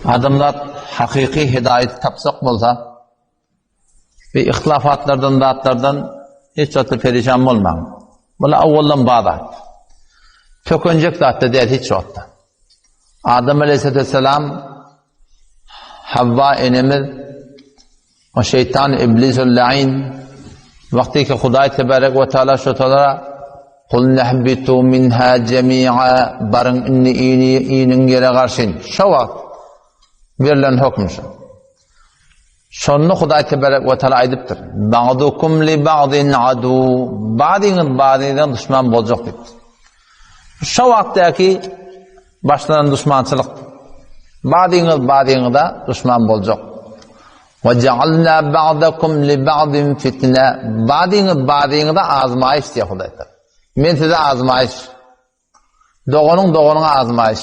Adamlar hakiki hidayet tapsak bolsa ve ihtilafatlardan, dağıtlardan hiç çatı perişan olmam. Bula avvaldan bağda. Çok önceki dağıtta değil hiç çatı. Adem Aleyhisselam, Havva enemiz, o şeytan iblis-ül la'in, vakti ki Huday Tebarek ve Teala şu talara قُلْ نَحْبِتُوا مِنْهَا جَمِيعًا barın inni iyinin yere karşın. Şu vakit verilen hükmüşü. Şunu Huday Tebarek ve Teala aydıptır. بَعْضُكُمْ لِبَعْضٍ عَدُوا Bazı'nın bazı'dan düşman olacak dedi. Şu vakitteki başlanan düşmançılık. Bazı'nın da düşman olacak. وَجَعَلْنَا بَعْضَكُمْ لِبَعْضٍ فِتْنَةً Bazı'nın da azmayış diye Huday Teala. Men size azmayış. Doğunun azmayış.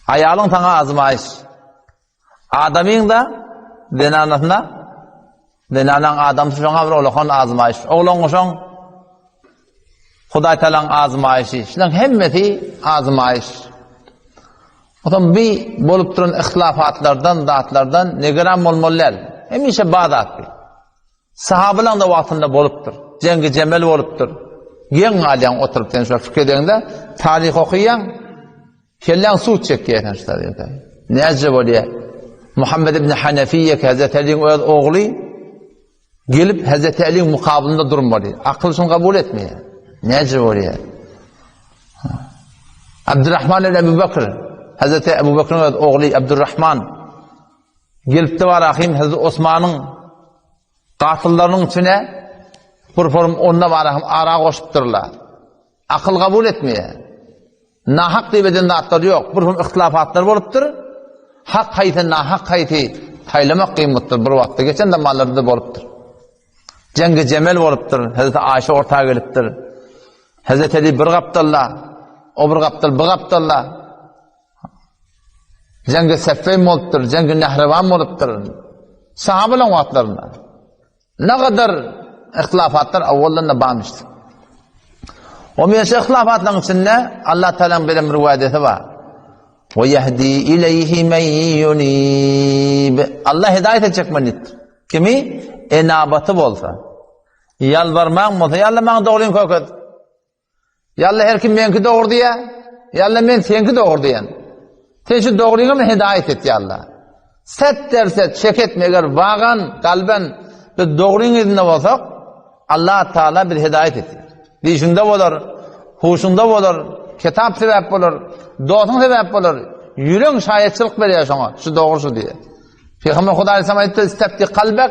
Ayalın sana azmayış. Adamın da denanan adam şoňa bir olakan azmayış. Oğlan şoň Huday Teala'nın azmayışı. Şulan hemmeti azmayış. Otam bir bolup duran ihtilafatlardan, dağıtlardan negeran bolmalar. Hemişe bağdat. Sahabalar da wagtynda bolupdyr. Cengi Cemel bolupdyr. Yen alyan oturup tenşo fikirlerinde tarih okuyan kellen su çekýär şeýle. Näze bolýar? Muhammed ibn Hanefiye ki Hazreti Ali'nin oğlu gelip Hazreti Ali'nin mukabilinde durmalı. Akılsını kabul etmiyor. Näze bolýar? Abdurrahman ibn Ebu Bekir, Hazreti Ebu Bekir'in oğlu Abdurrahman gelip de var ahim Hazreti Osman'ın katıllarının içine Purforum onda varahım ara koşuptırlar. Akıl kabul etmiyor. Nahak diýbeden dağıtlar yok. Purforum ihtilafatlar bolupdyr. Hak haýty, nahak haýty taýlamak kıymetdir. Bir wagtda geçen de mallarda bolupdyr. Cengi Cemel bolupdyr. Hazreti Aýşe ortaga gelipdir. Hazreti Ali bir gapdalla, o bir gapdal, bir gapdalla. Cengi Seffeyn bolupdyr, cengi Nehrevan bolupdyr. Sahabalar wagtlarynda. Ne kadar ihtilafatlar avvaldan da bağmıştı. O meyse ihtilafatların içinde Allah Teala'nın bir rivayeti var. وَيَهْدِي إِلَيْهِ مَنْ يُنِيبُ Allah hidayet edecek menittir. Kimi? Enabatı bolsa. Yalvarmağın bolsa. Yalla bana doğruyun kokat. Yalla her kim benki doğru diye. Yalla men senki doğru diyen. Sen şu doğruyuna mı hidayet et yalla. Set derset şek etme eğer vağan kalben bir doğruyun edinde olsak Allah Teala bir hidayet etti. Dişinde olur, huşunda olur, kitap sebep olur, dostun sebep olur. Yüreğin şayetçilik veriyor sana, şu doğrusu diye. Peygamber Huda Aleyhisselam etti, istebdi kalbek,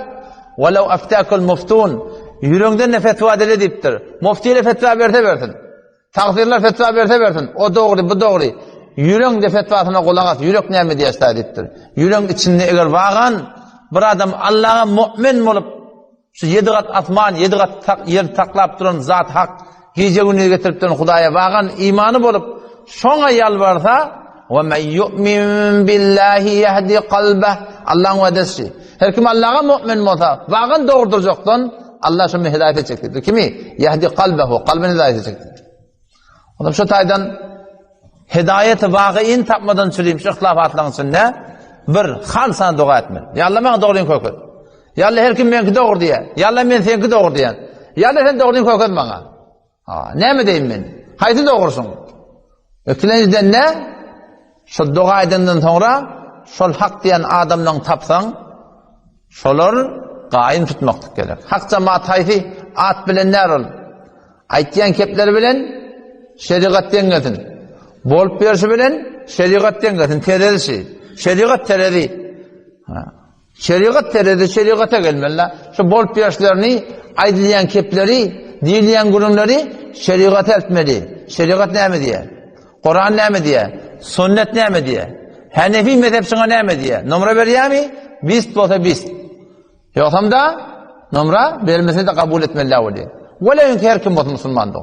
velev eftakul muftun. Yüreğinden ne fetva dile deyiptir. Muftiyle fetva versin. Takdirler fetva versin. O doğru, bu doğru. Yüreğin de fetvasına kulak at. Yürek ne mi diye istediptir. Yüreğin içinde eğer vağan, bir adam Allah'a mümin olup, şu 7 kat asman, 7 kat yer taklap duran zat hak, gece günü getirip duran Hudaya bağan imanı bulup, şona yalvarsa, وَمَنْ يُؤْمِنْ بِاللّٰهِ يَهْدِ قَلْبَهِ Allah'ın vedesi. Her kim Allah'a mümin olsa, bağın doğurduracaktan, Allah şunu hidayet edecektir. Kimi? Yehdi kalbehu, kalbini hidayet edecektir. Ondan şu taydan, hidayeti vaqiin tapmadan süreyim, şu ihtilafatların içinde, bir hal sana dua etme. Ya Allah bana doğruyun koyun. Yalla her kim benki doğru diye. Yalla men senki doğru diyen. Yalla sen doğruyun koyun bana. Ne mi deyim ben? Hayti doğrusun. Ökülenciden ne? Şu dua edenden sonra şol hak diyen adamdan tapsan şolar qaim tutmaktık gelir. Hak cemaat hayti at bilenler ol. Aytdiyen kepleri bilen şeriatden getin. Bolup berişi bilen şeriatden getin. Tererisi. Şeriat tereri. Şeriat teredi, şeriata gelmeliler. Şu bol piyaşlarını, aydileyen kepleri, dileyen gurumları şeriat etmeli. Şeriat ne mi diye? Kur'an ne mi diye? Sünnet ne mi diye? Hanefi mezhepsine ne mi diye? Numara veriyor mi? Bist olsa bist. Yoksa da numara verilmesini de kabul etmeliler oluyor. Velev ki her kim olsun Müslüman da.